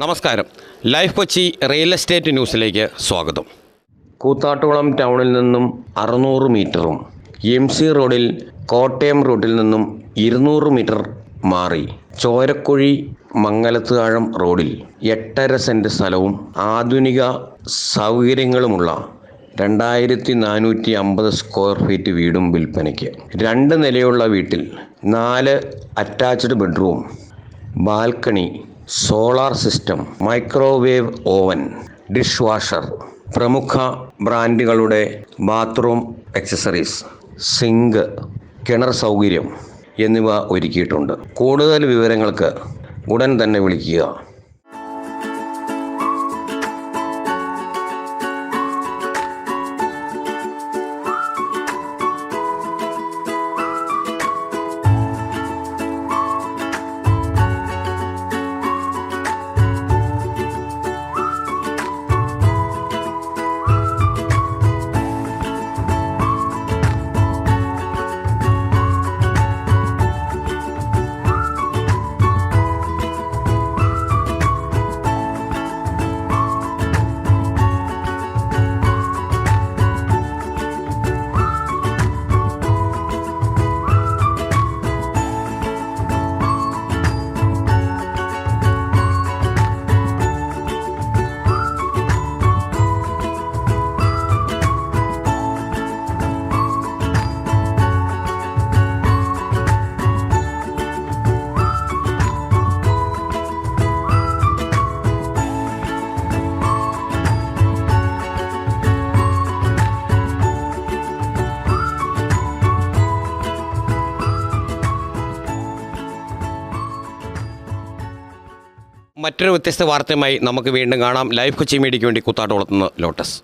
നമസ്കാരം. Life Kochi real estate ന്യൂസിലേക്ക് സ്വാഗതം. കൂത്താട്ടുകുളം ടൗണിൽ നിന്നും 600 മീറ്ററും MC റോഡിൽ കോട്ടയം റൂട്ടിൽ നിന്നും 200 മീറ്റർ മാറി ചോരക്കുഴി മംഗലത്ത് ആഴം റോഡിൽ 8.5 സെൻറ്റ് സ്ഥലവും ആധുനിക സൗകര്യങ്ങളുമുള്ള 2450 സ്ക്വയർ ഫീറ്റ് വീടും വിൽപ്പനയ്ക്ക്. 2 നിലയുള്ള വീട്ടിൽ 4 attached bedroom, balcony, solar system, microwave oven, dish washer, പ്രമുഖ ബ്രാൻഡുകളുടെ ബാത്റൂം ആക്സസറീസ്, സിങ്ക്, കിണർ സൗകര്യം എന്നിവ ഒരുക്കിയിട്ടുണ്ട്. കൂടുതൽ വിവരങ്ങൾക്ക് ഉടൻ തന്നെ വിളിക്കുക. മറ്റൊരു വ്യത്യസ്ത വാർത്തയുമായി നമുക്ക് വീണ്ടും കാണാം. ലൈഫ് കൊച്ചി മീഡിയയ്ക്ക് വേണ്ടി കൂത്താട്ടുകുളത്ത് നിന്ന് ലോട്ടസ്.